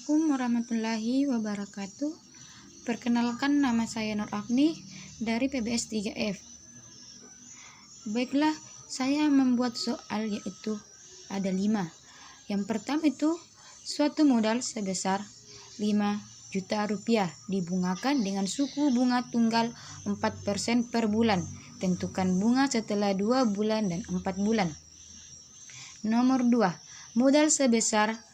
Assalamualaikum warahmatullahi wabarakatuh. Perkenalkan, nama saya Nur Afni dari PBS 3F. Baiklah, saya membuat soal yaitu ada 5. Yang pertama itu, suatu modal sebesar 5 juta rupiah dibungakan dengan suku bunga tunggal 4% per bulan. Tentukan bunga setelah 2 bulan dan 4 bulan. Nomor 2, modal sebesar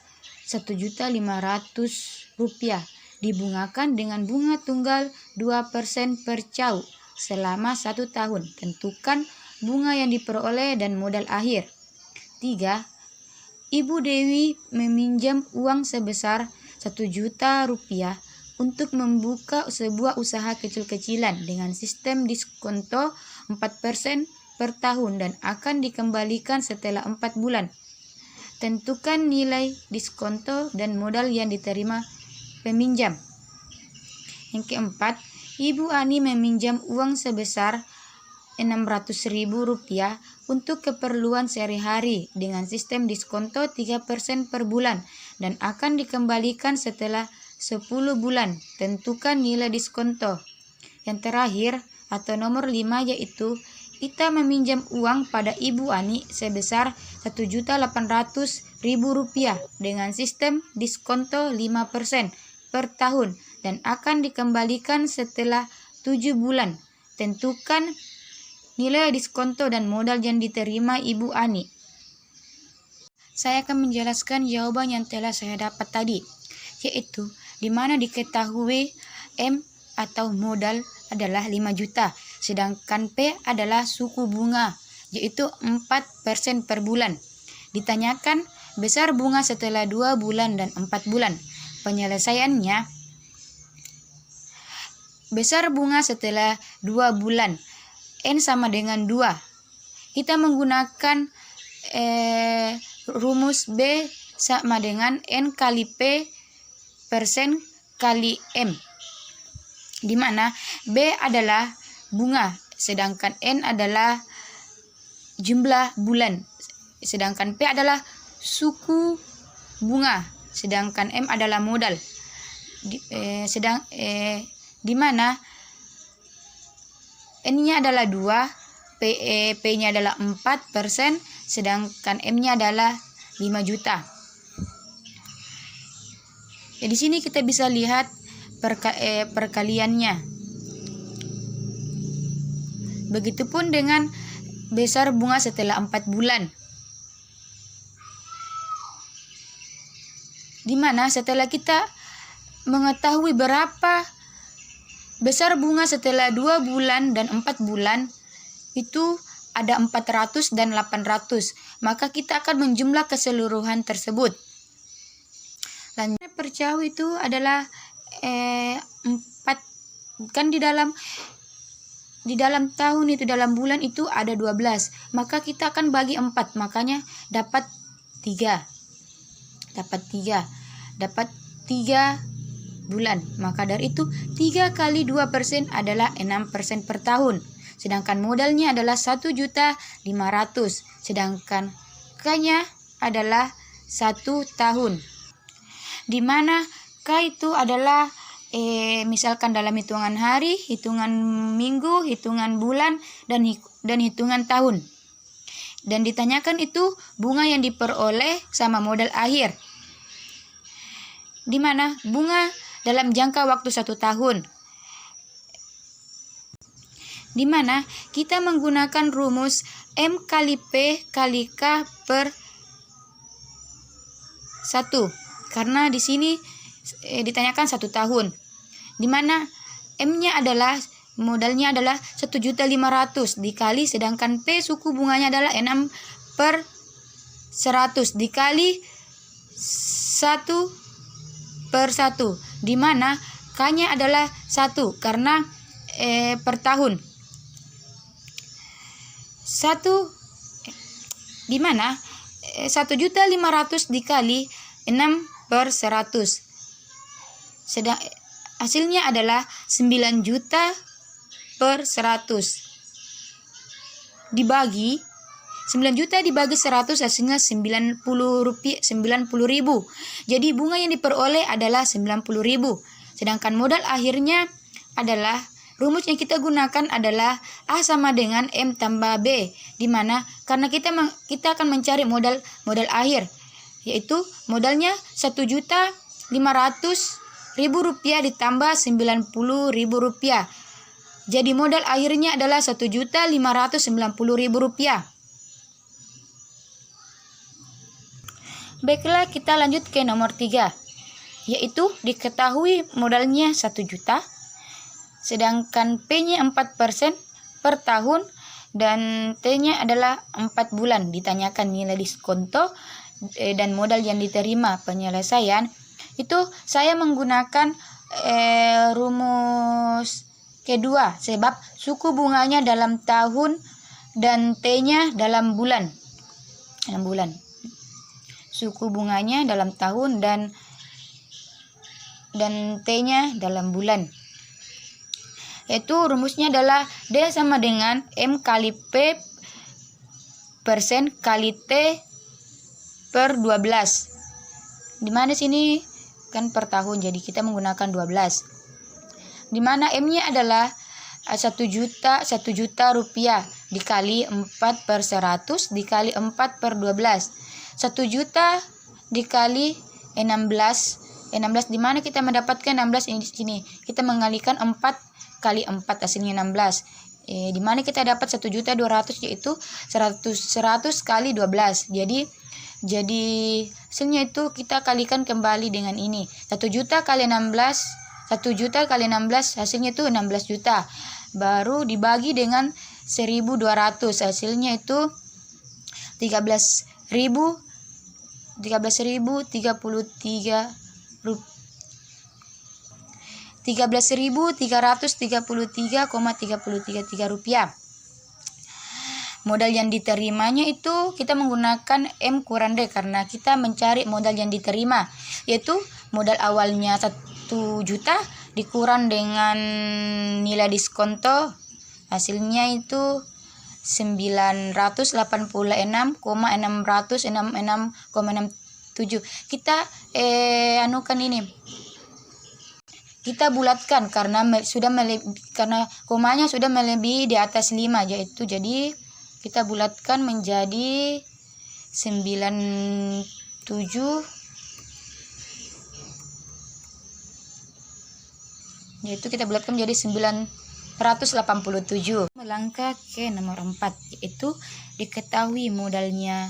1.500.000 rupiah dibungakan dengan bunga tunggal 2% per cau selama 1 tahun. Tentukan bunga yang diperoleh dan modal akhir. 3. Ibu Dewi meminjam uang sebesar 1 juta rupiah untuk membuka sebuah usaha kecil-kecilan dengan sistem diskonto 4% per tahun dan akan dikembalikan setelah 4 bulan. Tentukan nilai diskonto dan modal yang diterima peminjam. Yang keempat, Ibu Ani meminjam uang sebesar 600.000 rupiah untuk keperluan sehari-hari dengan sistem diskonto 3% per bulan dan akan dikembalikan setelah 10 bulan. Tentukan nilai diskonto. Yang terakhir atau nomor 5 yaitu Ita meminjam uang pada Ibu Ani sebesar 1.800.000 rupiah dengan sistem diskonto 5% per tahun dan akan dikembalikan setelah 7 bulan. Tentukan nilai diskonto dan modal yang diterima Ibu Ani. Saya akan menjelaskan jawaban yang telah saya dapat tadi, yaitu di mana diketahui M atau modal adalah 5 juta, sedangkan P adalah suku bunga, yaitu 4% per bulan. Ditanyakan besar bunga setelah 2 bulan dan 4 bulan. Penyelesaiannya, besar bunga setelah 2 bulan, N sama dengan 2. Kita menggunakan rumus B sama dengan N kali P persen kali M, di mana B adalah bunga, sedangkan N adalah jumlah bulan, sedangkan P adalah suku bunga, sedangkan M adalah modal. Di mana N-nya adalah 2, P-nya adalah 4%, sedangkan M-nya adalah 5 juta. Ya, di sini kita bisa lihat perkaliannya. Begitupun dengan besar bunga setelah 4 bulan. Di mana setelah kita mengetahui berapa besar bunga setelah 2 bulan dan 4 bulan, itu ada 400 dan 800. Maka kita akan menjumlah keseluruhan tersebut. Lanjut, per cau itu adalah 4, kan di dalam tahun itu, dalam bulan itu ada 12, maka kita akan bagi 4, makanya dapat 3 bulan. Maka dari itu 3 kali 2% adalah 6% per tahun, sedangkan modalnya adalah 1.500.000, sedangkan K-nya adalah 1 tahun, di mana K itu adalah misalkan dalam hitungan hari, hitungan minggu, hitungan bulan, dan hitungan tahun. Dan ditanyakan itu bunga yang diperoleh sama modal akhir, di mana bunga dalam jangka waktu 1 tahun, di mana kita menggunakan rumus M kali P kali K per 1, karena di sini ditanyakan 1 tahun, di mana M-nya adalah modalnya adalah 1.500.000 dikali, sedangkan P suku bunganya adalah 6/100 dikali 1/1, di mana K-nya adalah 1 karena per tahun. 1, di mana 1.500.000 dikali 6/100, hasilnya adalah 9 juta per 100 dibagi 9 juta dibagi 100 hasilnya 90 rupiah, 90.000. Jadi bunga yang diperoleh adalah 90.000. Sedangkan modal akhirnya adalah, rumus yang kita gunakan adalah A sama dengan M tambah B. Dimana karena kita akan mencari modal akhir, yaitu modalnya 1.500.000 rupiah ditambah 90.000 rupiah. Jadi modal akhirnya adalah 1.590.000 rupiah. Baiklah, kita lanjut ke nomor 3, yaitu diketahui modalnya 1 juta, sedangkan P-nya 4% per tahun dan T-nya adalah 4 bulan. Ditanyakan nilai diskonto dan modal yang diterima. Penyelesaian itu saya menggunakan rumus kedua, sebab suku bunganya dalam tahun dan T-nya dalam bulan. Suku bunganya dalam tahun dan T-nya dalam bulan. Yaitu rumusnya adalah D sama dengan M kali P persen kali T per 12. Dimana sini kan per tahun, jadi kita menggunakan 12. Dimana M-nya adalah 1 juta rupiah dikali 4 per 100 dikali 4 per 12. 1 juta dikali 16, dimana kita mendapatkan 16 ini di sini. Kita mengalikan 4 kali 4 hasilnya 16. Dimana kita dapat 1.200.000 yaitu 100 kali 12. Jadi hasilnya itu kita kalikan kembali dengan ini. 1 juta kali 16 hasilnya itu 16 juta. Baru dibagi dengan 1.200 hasilnya itu 13.333,33 rupiah. Modal yang diterimanya itu kita menggunakan M kurang D karena kita mencari modal yang diterima, yaitu modal awalnya 1 juta dikurang dengan nilai diskonto, hasilnya itu 986,666,67. Kita anukan ini. Kita bulatkan karena komanya sudah melebihi di atas 5, yaitu jadi kita bulatkan menjadi 97, yaitu kita bulatkan menjadi 987. Melangkah ke nomor 4, yaitu diketahui modalnya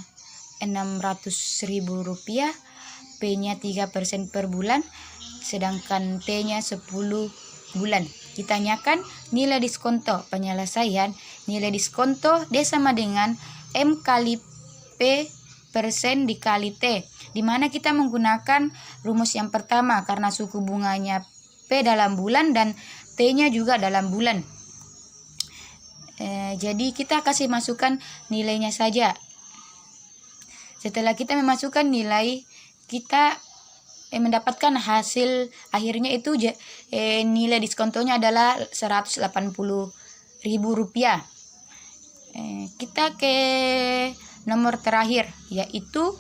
600.000 rupiah, P-nya 3% per bulan, sedangkan T-nya 10 bulan. Ditanyakan nilai diskonto. Penyelesaian nilai diskonto D sama dengan M kali P persen dikali T, dimana kita menggunakan rumus yang pertama karena suku bunganya P dalam bulan dan T-nya juga dalam bulan. Jadi kita kasih masukkan nilainya saja. Setelah kita memasukkan nilai, kita mendapatkan hasil akhirnya itu nilai diskontonya adalah 180.000 rupiah. Kita ke nomor terakhir, yaitu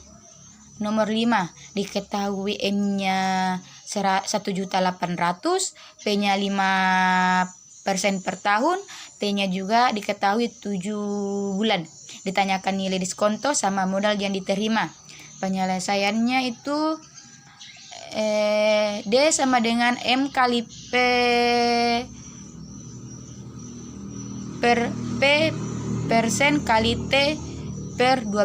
nomor 5. Diketahui M-nya 1.800.000, P-nya 5% per tahun, T-nya juga diketahui 7 bulan. Ditanyakan nilai diskonto sama modal yang diterima. Penyelesaiannya itu D sama dengan M kali P persen kali T per 12.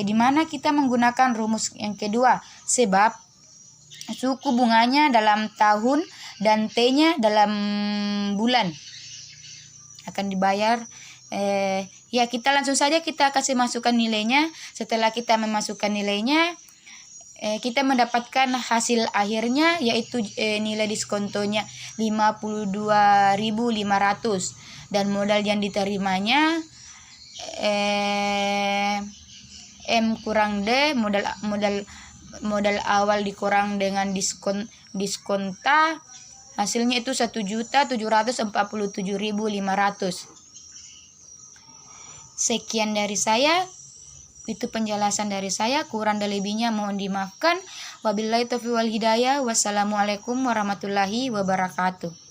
Dimana kita menggunakan rumus yang kedua, sebab suku bunganya dalam tahun dan T-nya dalam bulan akan dibayar. Ya, kita langsung saja kita kasih masukkan nilainya. Setelah kita memasukkan nilainya, kita mendapatkan hasil akhirnya, yaitu nilai diskontonya 52.500 dan modal yang diterimanya M kurang D, modal awal dikurang dengan diskonta, hasilnya itu 1.747.500. Sekian dari saya. Itu penjelasan dari saya, kurang dan lebihnya mohon dimaafkan. Wabillahi taufiq wal hidayah. Wassalamualaikum warahmatullahi wabarakatuh.